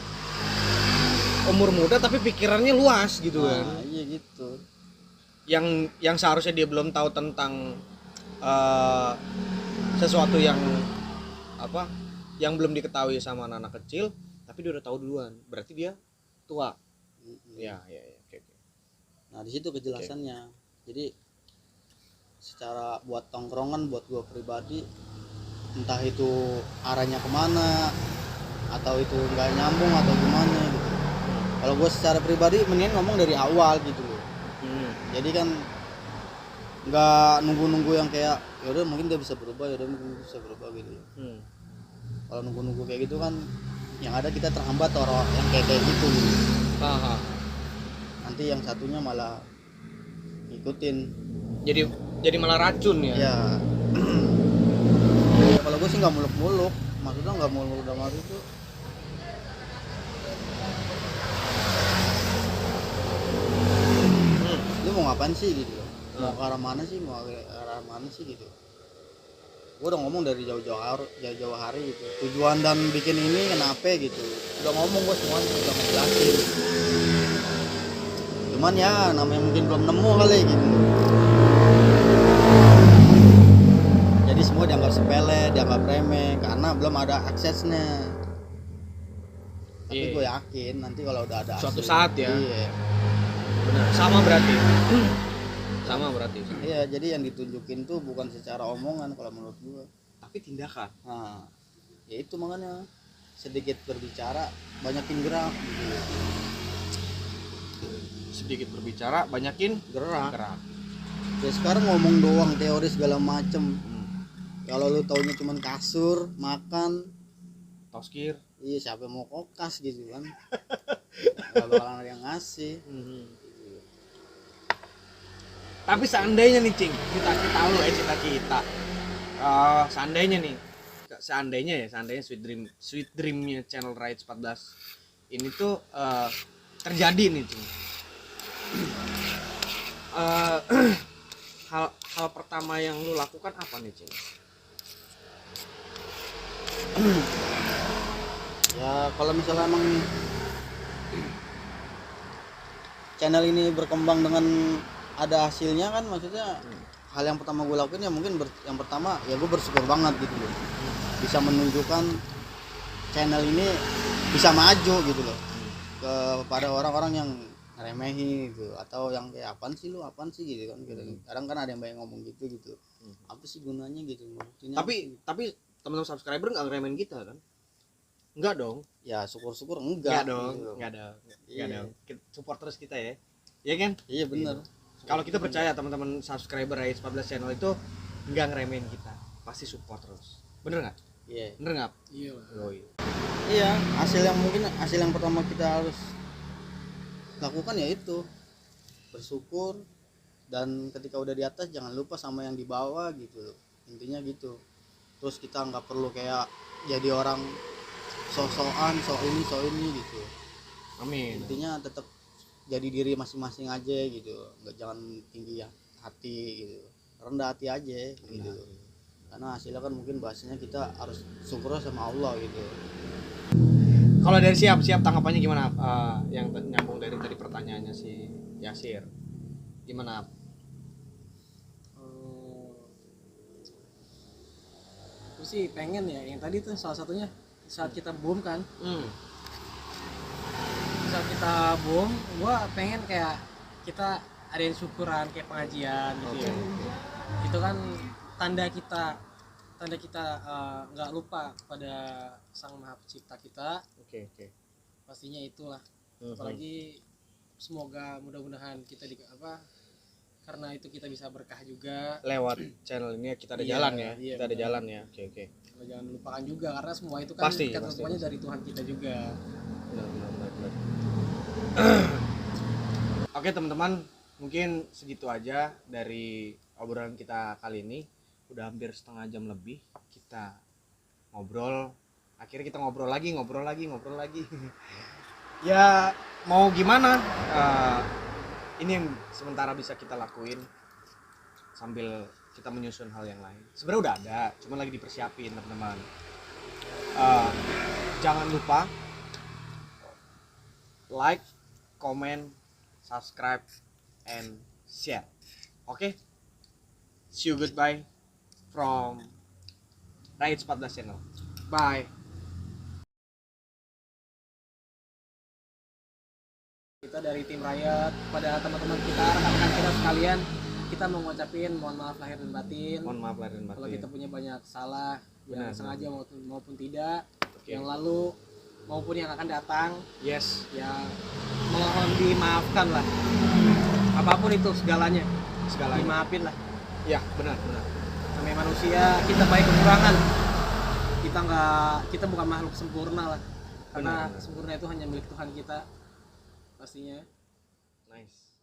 umur muda tapi pikirannya luas gitu kan. Iya gitu. Yang seharusnya dia belum tahu tentang sesuatu yang apa yang belum diketahui sama anak-anak kecil, tapi dia udah tahu duluan, berarti dia tua. Ya, oke. Nah di situ kejelasannya. Jadi secara buat tongkrongan, buat gue pribadi, entah itu arahnya kemana atau itu nggak nyambung atau gimana gitu. Kalau gue secara pribadi mendingan ngomong dari awal gitu loh. Jadi kan nggak nunggu-nunggu yang kayak yaudah mungkin dia bisa berubah, yaudah mungkin bisa berubah gitu. Kalau nunggu-nunggu kayak gitu kan yang ada kita terhambat orang yang kayak gitu gitu. Nanti yang satunya malah ngikutin, jadi malah racun ya. ya. Kalau gue sih nggak muluk-muluk, maksudnya nggak muluk-muluk dalam arti itu lu mau ngapain sih gitu loh, mau ke arah mana sih, gitu. Gue udah ngomong dari jauh-jauh hari gitu, tujuan dan bikin ini kenapa gitu, udah ngomong gue semuanya, udah ngejelasin. Cuman ya namanya mungkin belum nemu kali gitu, jadi semua dianggap sepele, dianggap remeh karena belum ada aksesnya. Tapi gue yakin nanti kalau udah ada Suatu akses, saat ya. iya. Benar, sama berarti. Iya, jadi yang ditunjukin tuh bukan secara omongan kalau menurut gue, Tapi tindakan. nah ya itu makanya sedikit berbicara banyakin gerak gitu. Sedikit berbicara, banyakin Gerak. gerak. Ya sekarang ngomong doang teori segala macem, kalau lu taunya cuman kasur makan, Toskir. iya siapa mau kokas gitu kan. Gak bakalan ada yang ngasih. Tapi seandainya nih Cing, kita tahu cita-kita. Seandainya Sweet Dreamnya channel Rides 14 ini tuh terjadi nih Cing. Hal pertama yang lu lakukan apa nih Cing? Ya kalau misalnya emang channel ini berkembang dengan ada hasilnya kan, maksudnya hal yang pertama gue lakuin ya mungkin yang pertama ya gue bersyukur banget gitu loh, bisa menunjukkan channel ini bisa maju gitu loh kepada orang-orang yang ngeremehi gitu, atau yang kayak apaan sih gitu kan. Kadang kan ada yang banyak ngomong gitu apa sih gunanya gitu. Buktinya Tapi teman-teman subscriber nggak ngeremehin kita kan? Enggak dong. ya syukur-syukur enggak dong. gitu. Enggak dong. Iya. Support terus kita ya. Iya kan? Iya benar. Kalau kita percaya teman-teman subscriber Rides 14 channel itu nggak ngeremehin kita, pasti support terus. Bener nggak? Iya. Bener nggak? Iya. Iya, hasil yang pertama kita harus lakukan ya itu bersyukur, dan ketika udah di atas jangan lupa sama yang di bawah gitu, intinya gitu. Terus kita nggak perlu kayak jadi orang sok-sokan, sok ini gitu. Amin. Intinya tetap jadi diri masing-masing aja gitu, nggak jangan tinggi hati gitu, rendah hati aja gitu. Karena hasilnya kan mungkin bahasanya kita harus syukur sama Allah gitu. Kalau dari siap tanggapannya gimana? Yang nyambung dari tadi pertanyaannya si Yasir, gimana? Aku sih pengen ya yang tadi tuh salah satunya saat kita boom kan, saat kita boom gua pengen kayak kita adain syukuran kayak pengajian gitu ya. Itu kan tanda kita nggak lupa pada Sang Maha Pencipta kita. Oke. Pastinya itulah. Apalagi semoga mudah-mudahan kita karena itu kita bisa berkah juga Lewat channel ini kita ada jalan ya. Kita ada jalan ya. Oke. Jangan lupakan juga karena semua itu kan Pasti. semuanya dari Tuhan kita juga. Benar. Oke teman-teman, mungkin segitu aja dari obrolan kita kali ini. Udah hampir setengah jam lebih kita ngobrol. Akhirnya kita ngobrol lagi. Ya mau gimana? Ini yang sementara bisa kita lakuin sambil kita menyusun hal yang lain. Sebenarnya udah ada, cuma lagi dipersiapin teman-teman. Jangan lupa like, comment, subscribe, and share. Oke? See you goodbye from Raid 14 Channel. Bye. Kita dari tim Riot pada teman-teman kita, rekan-rekan kita sekalian, kita mau ngucapin mohon maaf lahir dan batin. Mohon maaf lahir dan batin. Kalau kita punya banyak salah, yang Benar, sengaja maupun tidak, Oke. yang lalu maupun yang akan datang, Yes. ya mohon dimaafkan lah. Apapun itu segalanya dimaafin lah. Ya, benar. Namanya manusia, kita baik kekurangan. Kita bukan makhluk sempurna lah. Karena Benar. sempurna itu hanya milik Tuhan kita pastinya. Nice.